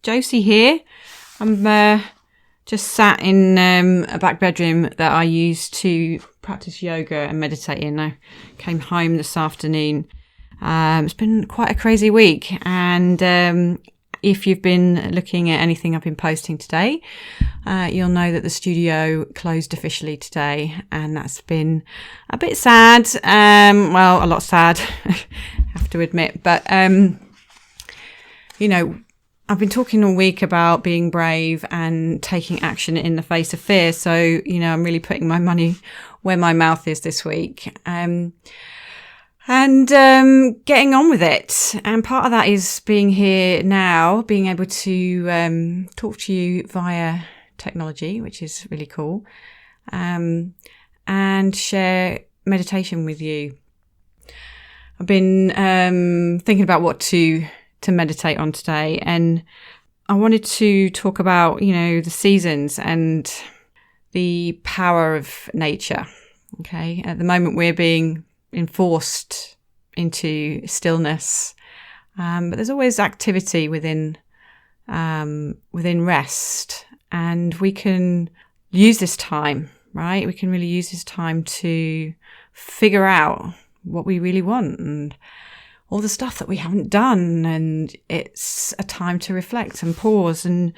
Josie here. I'm just sat in a back bedroom that I use to practice yoga and meditate in. I came home this afternoon. It's been quite a crazy week, and if you've been looking at anything I've been posting today, you'll know that the studio closed officially today, and that's been a bit sad. Well, a lot sad, I have to admit. But, I've been talking all week about being brave and taking action in the face of fear. So, I'm really putting my money where my mouth is this week. And getting on with it. And part of that is being here now, being able to talk to you via technology, which is really cool, and share meditation with you. I've been thinking about what to meditate on today, and I wanted to talk about, the seasons and the power of nature. Okay, at the moment we're being enforced into stillness, but there's always activity within rest, and we can use this time, right? We can really use this time to figure out what we really want and all the stuff that we haven't done, and it's a time to reflect and pause, and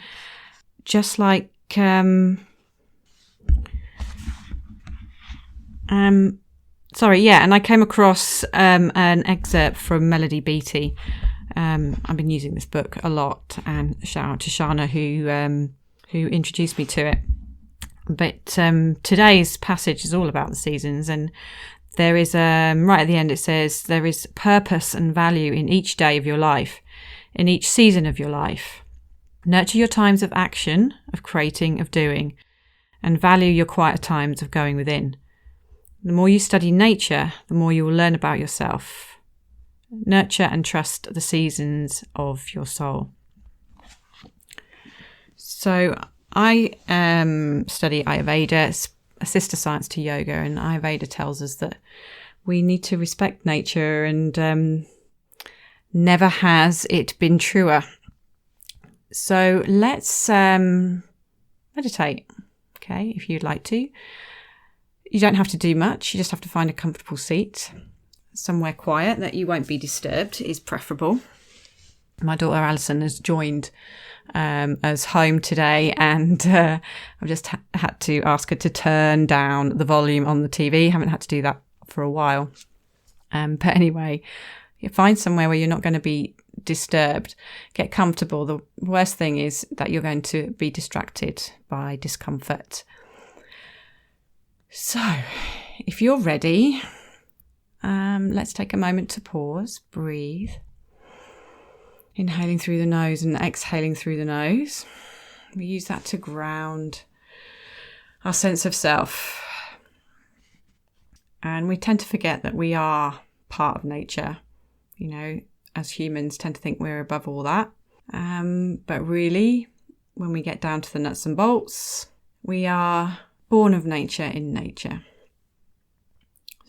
just like and I came across an excerpt from Melody Beattie. I've been using this book a lot, and shout out to Shana who introduced me to it. But today's passage is all about the seasons, and there is right at the end it says there is purpose and value in each day of your life, in each season of your life. Nurture your times of action, of creating, of doing, and value your quieter times of going within. The more you study nature, the more you will learn about yourself. Nurture and trust the seasons of your soul. So I study Ayurveda. It's a sister science to yoga, and Ayurveda tells us that we need to respect nature, and never has it been truer. So let's meditate, okay, if you'd like to. You don't have to do much. You just have to find a comfortable seat. Somewhere quiet that you won't be disturbed is preferable. My daughter Alison has joined us home today, and I've just had to ask her to turn down the volume on the TV. Haven't had to do that for a while. But anyway, you find somewhere where you're not going to be disturbed. Get comfortable. The worst thing is that you're going to be distracted by discomfort. So, if you're ready, let's take a moment to pause, breathe. Inhaling through the nose and exhaling through the nose. We use that to ground our sense of self. And we tend to forget that we are part of nature. As humans tend to think we're above all that. But really, when we get down to the nuts and bolts, we are born of nature in nature.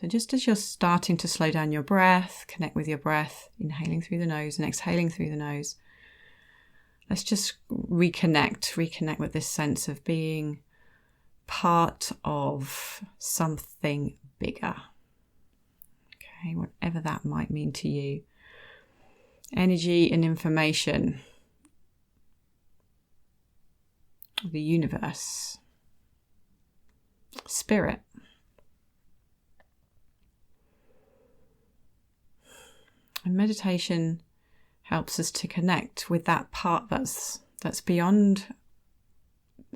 So just as you're starting to slow down your breath, connect with your breath, inhaling through the nose and exhaling through the nose, let's just reconnect with this sense of being part of something bigger. Okay, whatever that might mean to you. Energy and information. The universe. Spirit. And meditation helps us to connect with that part that's beyond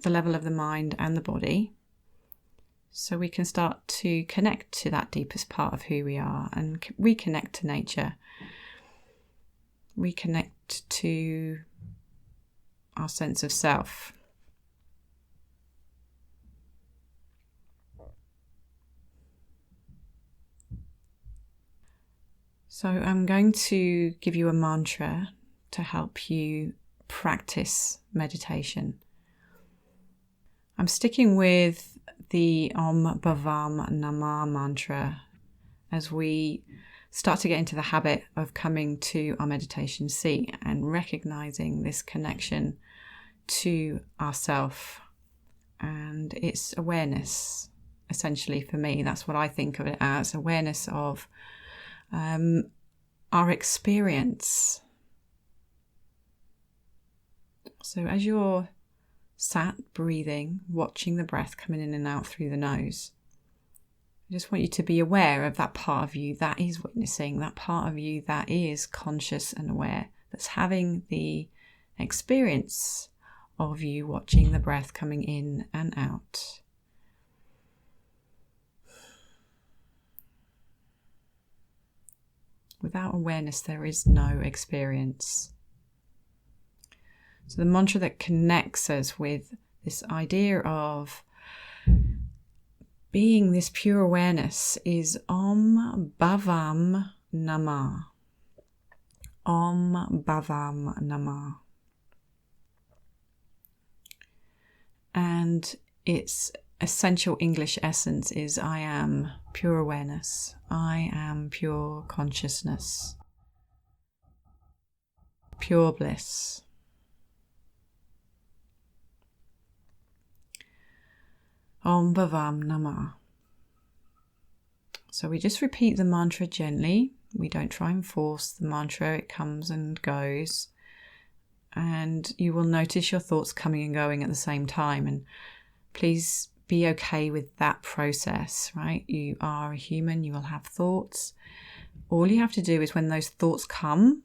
the level of the mind and the body. So we can start to connect to that deepest part of who we are and reconnect to nature. Reconnect to our sense of self. So I'm going to give you a mantra to help you practice meditation. I'm sticking with the Om Bhavam Nama mantra as we start to get into the habit of coming to our meditation seat and recognizing this connection to ourself and its awareness. Essentially, for me, that's what I think of it as, awareness of our experience. So as you're sat breathing, watching the breath coming in and out through the nose, I just want you to be aware of that part of you that is witnessing, that part of you that is conscious and aware, that's having the experience of you watching the breath coming in and out. Without awareness, there is no experience. So the mantra that connects us with this idea of being this pure awareness is Om Bhavam Namah. Om Bhavam Namah. And its essential English essence is I am pure awareness. I am pure consciousness. Pure bliss. Om Bhavam Namah. So we just repeat the mantra gently. We don't try and force the mantra. It comes and goes. And you will notice your thoughts coming and going at the same time. And please be okay with that process, right? You are a human. You will have thoughts. All you have to do is when those thoughts come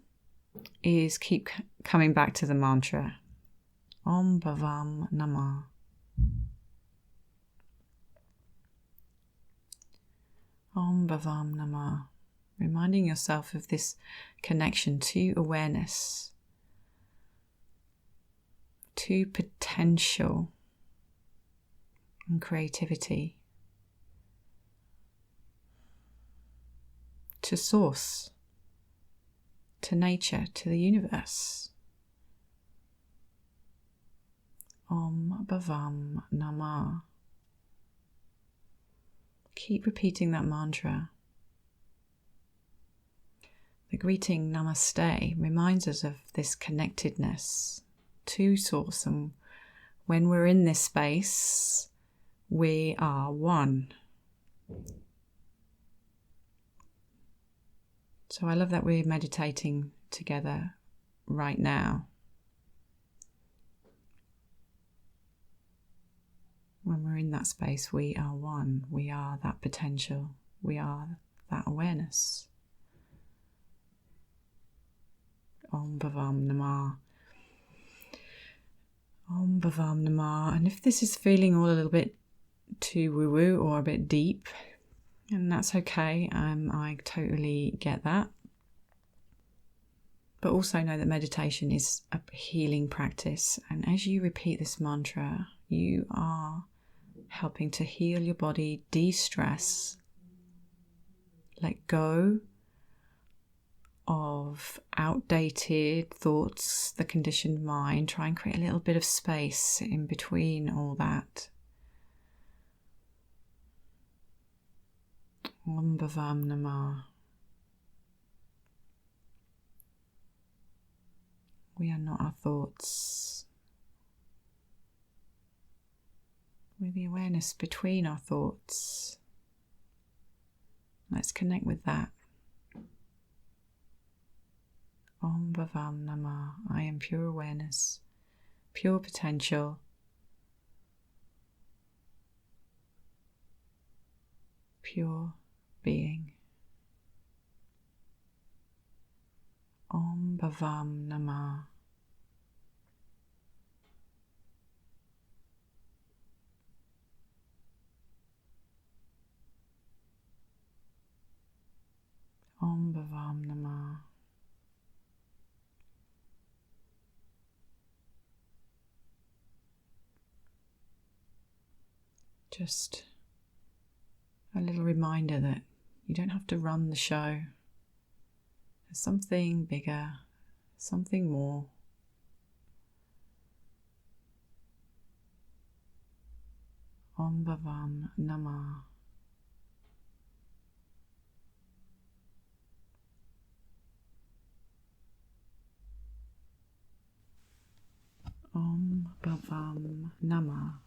is keep coming back to the mantra. Om Bhavam Namah. Om Bhavam Namah. Reminding yourself of this connection to awareness, to potential and creativity, to source, to nature, to the universe. Om Bhavam Namah. Keep repeating that mantra. The greeting Namaste reminds us of this connectedness to Source, and when we're in this space, we are one. So I love that we're meditating together right now. When we're in that space, we are one. We are that potential. We are that awareness. Om Bhavam Namah. Om Bhavam Namah. And if this is feeling all a little bit too woo-woo or a bit deep, and that's okay, I totally get that. But also know that meditation is a healing practice. And as you repeat this mantra, you are helping to heal your body, de-stress, let go of outdated thoughts, the conditioned mind. Try and create a little bit of space in between all that. Om Bhavam Namah. We are not our thoughts. We're the awareness between our thoughts. Let's connect with that. Om Bhavam Namah. I am pure awareness, pure potential, pure being. Om Bhavam Namah. Om Bhavam Namah. Just a little reminder that you don't have to run the show. There's something bigger, something more. Om Bhavam Namah. Bhavam Nama.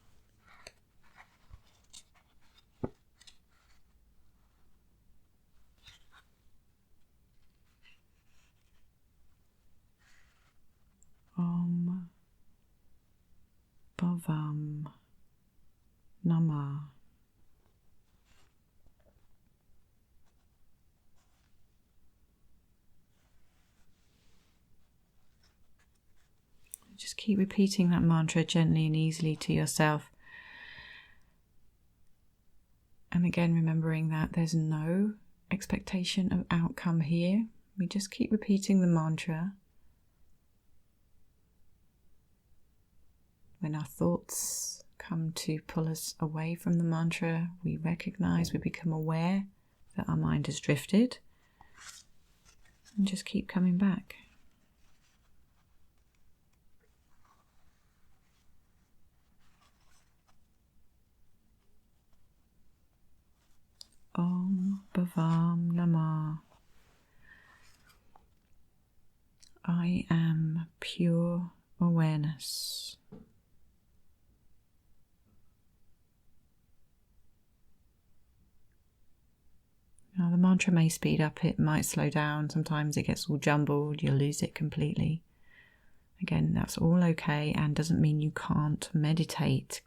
Om Bhavam Nama. Just keep repeating that mantra gently and easily to yourself. And again, remembering that there's no expectation of outcome here. We just keep repeating the mantra. When our thoughts come to pull us away from the mantra, we recognize, we become aware that our mind has drifted, and just keep coming back. Om Bhavam Nama. I am pure awareness. Now the mantra may speed up, it might slow down, sometimes it gets all jumbled, you'll lose it completely. Again, that's all okay and doesn't mean you can't meditate.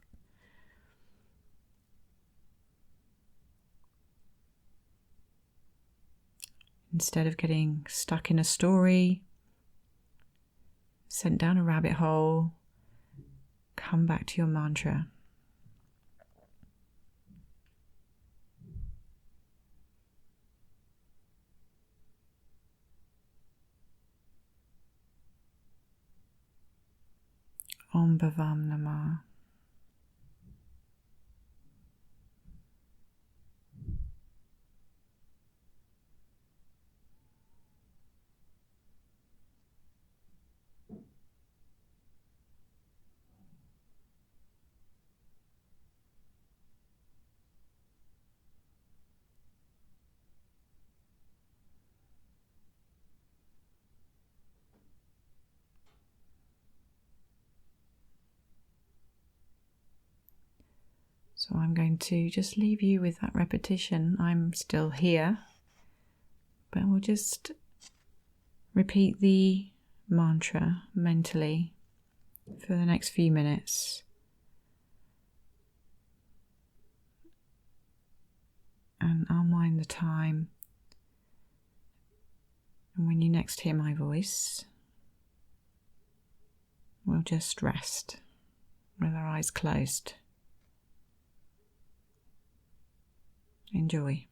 Instead of getting stuck in a story, sent down a rabbit hole, come back to your mantra. Om Bhavam Nama. So I'm going to just leave you with that repetition. I'm still here, but we'll just repeat the mantra mentally for the next few minutes. And I'll mind the time. And when you next hear my voice, we'll just rest with our eyes closed. Enjoy.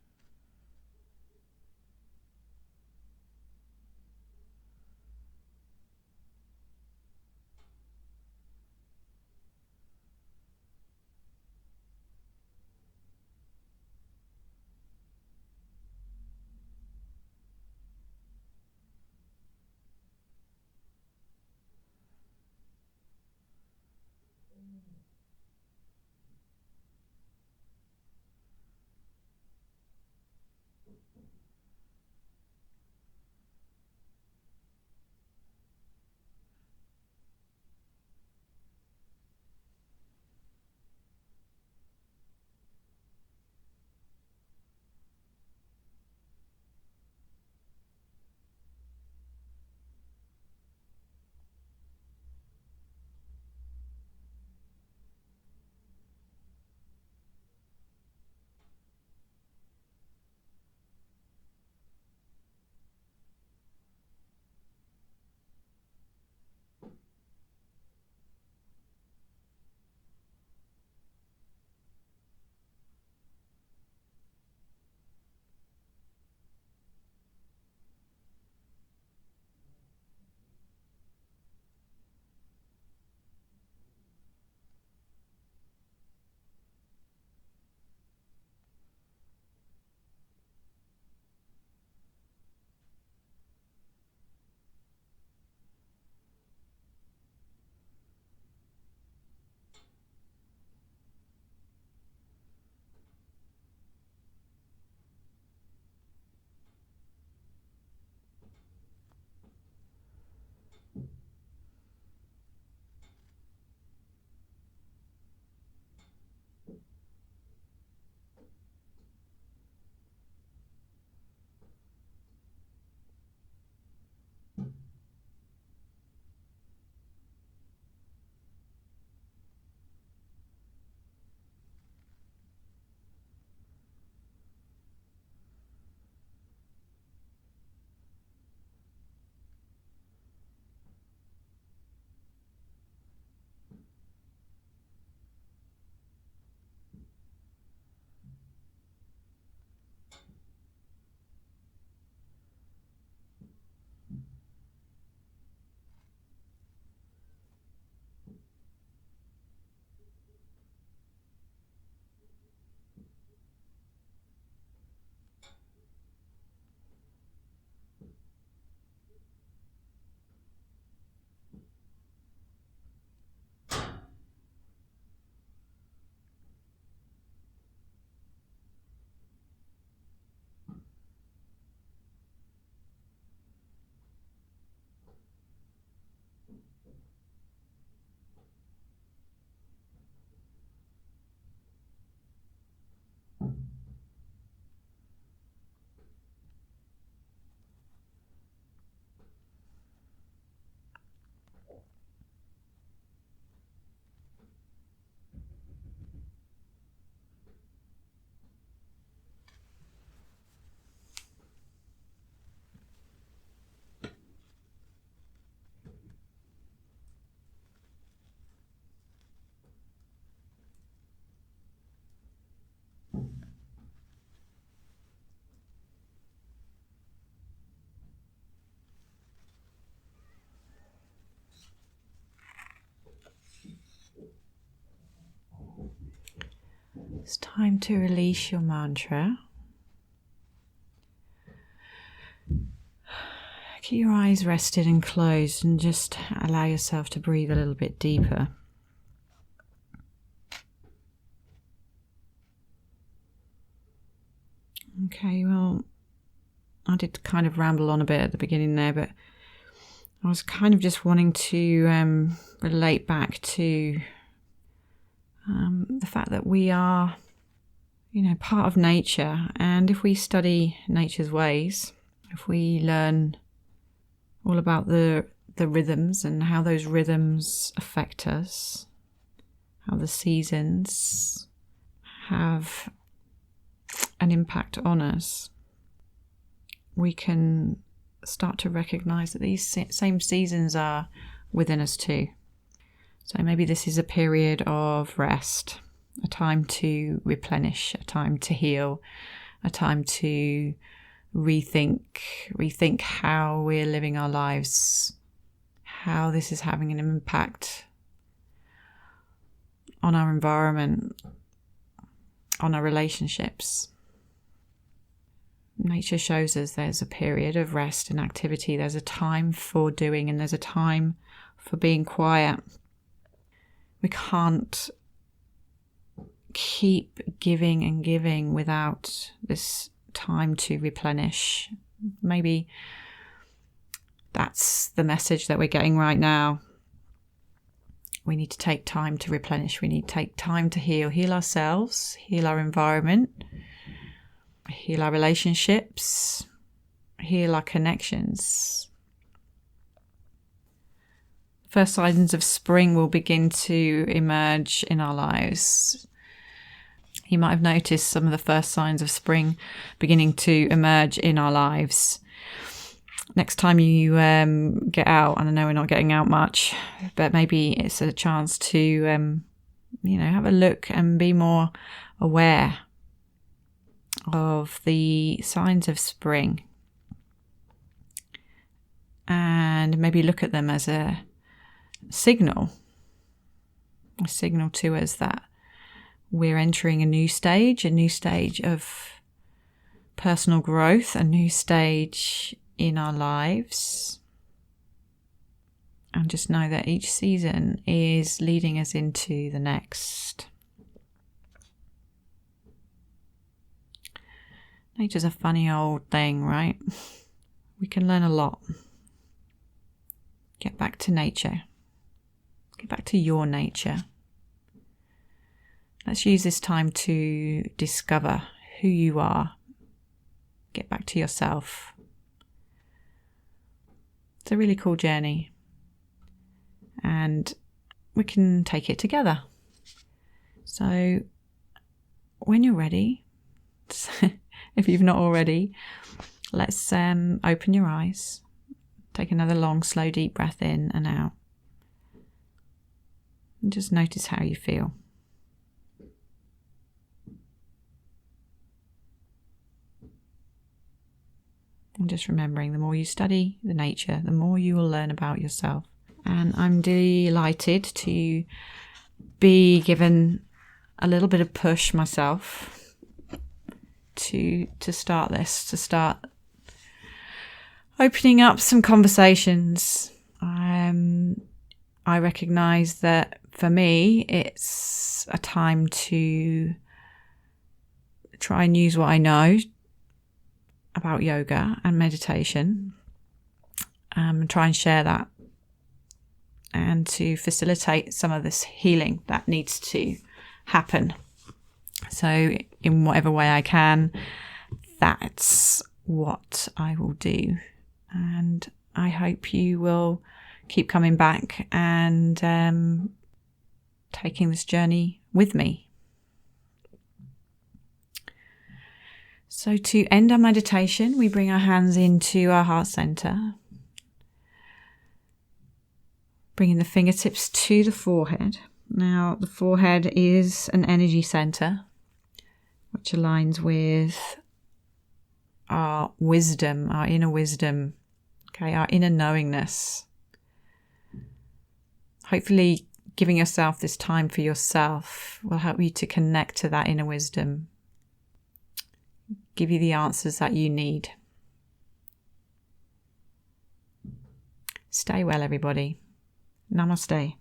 time to release your mantra. Keep your eyes rested and closed and just allow yourself to breathe a little bit deeper. Okay, well, I did kind of ramble on a bit at the beginning there, but I was kind of just wanting to relate back to the fact that we are, part of nature. And if we study nature's ways, if we learn all about the rhythms and how those rhythms affect us, how the seasons have an impact on us, we can start to recognize that these same seasons are within us too. So maybe this is a period of rest, a time to replenish, a time to heal, a time to rethink how we're living our lives, how this is having an impact on our environment, on our relationships. Nature shows us there's a period of rest and activity. There's a time for doing and there's a time for being quiet. We can't keep giving and giving without this time to replenish. Maybe that's the message that we're getting right now. We need to take time to replenish. We need to take time to heal ourselves, heal our environment, heal our relationships, heal our connections. First signs of spring will begin to emerge in our lives. You might have noticed some of the first signs of spring beginning to emerge in our lives. Next time you get out, and I know we're not getting out much, but maybe it's a chance to, have a look and be more aware of the signs of spring. And maybe look at them as a signal to us that we're entering a new stage of personal growth, a new stage in our lives. And just know that each season is leading us into the next. Nature's a funny old thing, right? We can learn a lot. Get back to nature. Get back to your nature. Let's use this time to discover who you are. Get back to yourself. It's a really cool journey. And we can take it together. So when you're ready, if you've not already, let's open your eyes. Take another long, slow, deep breath in and out. And just notice how you feel. And just remembering, the more you study the nature, the more you will learn about yourself. And I'm delighted to be given a little bit of push myself to start this, to start opening up some conversations. I recognise that for me, it's a time to try and use what I know about yoga and meditation, and try and share that, and to facilitate some of this healing that needs to happen. So in whatever way I can, that's what I will do. And I hope you will keep coming back and taking this journey with me. So to end our meditation, we bring our hands into our heart center, bringing the fingertips to the forehead. Now, the forehead is an energy center, which aligns with our wisdom, our inner wisdom, our inner knowingness. Hopefully giving yourself this time for yourself will help you to connect to that inner wisdom, give you the answers that you need. Stay well, everybody. Namaste.